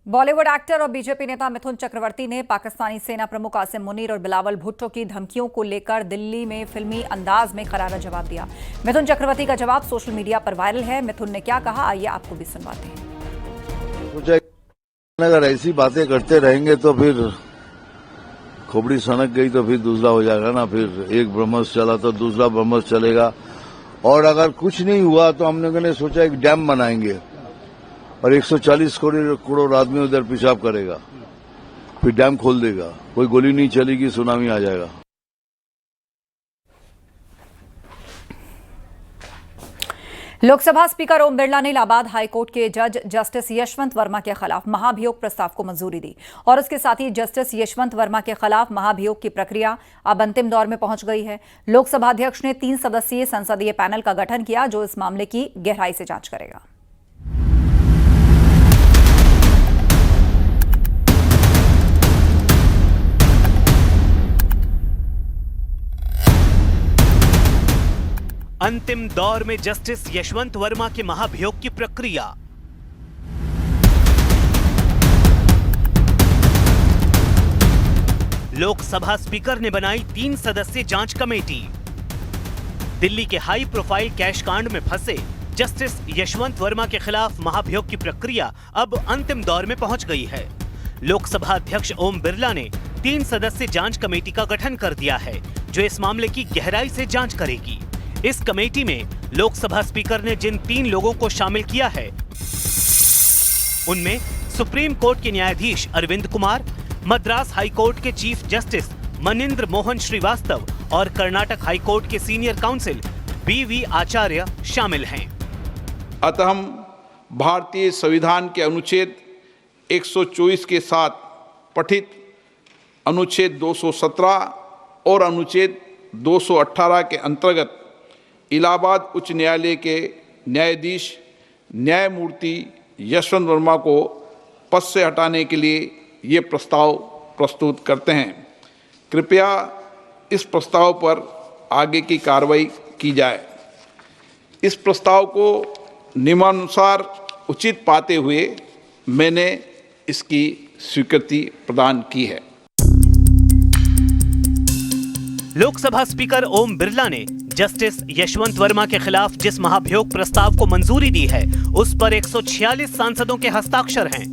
Bollywood actor और BJP नेता मिथुन चक्रवर्ती ने पाकिस्तानी सेना प्रमुख आसिम मुनीर और बिलावल भुट्टो की धमकियों को लेकर दिल्ली में फिल्मी अंदाज में करारा जवाब दिया। मिथुन चक्रवर्ती का जवाब सोशल मीडिया पर वायरल है। मिथुन ने क्या कहा, आइए आपको भी सुनवाते हैं। अगर ऐसी बातें करते रहेंगे तो फिर खोपड़ी सनक गई तो फिर दूसरा हो जाएगा ना। फिर एक ब्रह्मस चला तो दूसरा ब्रह्मस चलेगा। और अगर कुछ नहीं हुआ तो हम लोगों ने सोचा एक डैम बनाएंगे और 140 करोड़ आदमी उधर पेशाब करेगा, फिर डैम खोल देगा, कोई गोली नहीं चलेगी, सुनामी आ जाएगा। लोकसभा स्पीकर ओम बिरला ने इलाहाबाद हाईकोर्ट के जज जस्टिस यशवंत वर्मा के खिलाफ महाभियोग प्रस्ताव को मंजूरी दी और उसके साथ ही जस्टिस यशवंत वर्मा के खिलाफ महाभियोग की प्रक्रिया अब अंतिम दौर में पहुंच गई है। लोकसभा अध्यक्ष ने 3 सदस्यीय संसदीय पैनल का गठन किया जो इस मामले की गहराई से जांच करेगा। अंतिम दौर में जस्टिस यशवंत वर्मा के महाभियोग की प्रक्रिया। लोकसभा स्पीकर ने बनाई 3 सदस्यीय जांच कमेटी। दिल्ली के हाई प्रोफाइल कैश कांड में फंसे जस्टिस यशवंत वर्मा के खिलाफ महाभियोग की प्रक्रिया अब अंतिम दौर में पहुंच गई है। लोकसभा अध्यक्ष ओम बिरला ने 3 सदस्यीय जांच कमेटी का गठन कर दिया है जो इस मामले की गहराई से जांच करेगी। इस कमेटी में लोकसभा स्पीकर ने जिन 3 लोगों को शामिल किया है उनमें सुप्रीम कोर्ट के न्यायाधीश अरविंद कुमार, मद्रास हाई कोर्ट के चीफ जस्टिस मनिंद्र मोहन श्रीवास्तव और कर्नाटक हाई कोर्ट के सीनियर काउंसिल BV आचार्य शामिल हैं। अतः हम भारतीय संविधान के अनुच्छेद 124 के साथ पठित अनुच्छेद 217 और अनुच्छेद 218 के अंतर्गत इलाहाबाद उच्च न्यायालय के न्यायाधीश न्यायमूर्ति यशवंत वर्मा को पद से हटाने के लिए ये प्रस्ताव प्रस्तुत करते हैं। कृपया इस प्रस्ताव पर आगे की कार्रवाई की जाए। इस प्रस्ताव को नियमानुसार उचित पाते हुए मैंने इसकी स्वीकृति प्रदान की है। लोकसभा स्पीकर ओम बिरला ने जस्टिस यशवंत वर्मा के खिलाफ जिस महाभियोग प्रस्ताव को मंजूरी दी है उस पर 146 सांसदों के हस्ताक्षर हैं।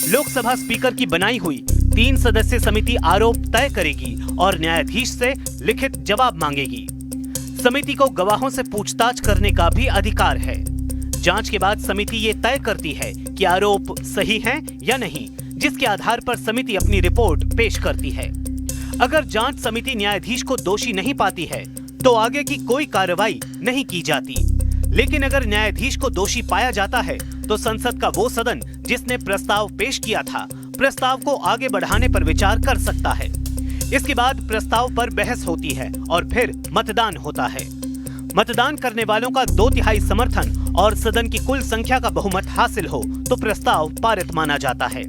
लोकसभा स्पीकर की बनाई हुई 3 सदस्यीय समिति आरोप तय करेगी और न्यायाधीश से लिखित जवाब मांगेगी। समिति को गवाहों से पूछताछ करने का भी अधिकार है। जांच के बाद समिति ये तय करती है कि आरोप सही हैं या नहीं, जिसके आधार पर समिति अपनी रिपोर्ट पेश करती है। अगर जांच समिति न्यायाधीश को दोषी नहीं पाती है तो आगे की कोई कार्रवाई नहीं की जाती। लेकिन अगर न्यायाधीश को दोषी पाया जाता है तो संसद का वो सदन जिसने प्रस्ताव पेश किया था प्रस्ताव को आगे बढ़ाने पर विचार कर सकता है। इसके बाद प्रस्ताव पर बहस होती है और फिर मतदान होता है। मतदान करने वालों का 2/3 समर्थन और सदन की कुल संख्या का बहुमत हासिल हो तो प्रस्ताव पारित माना जाता है।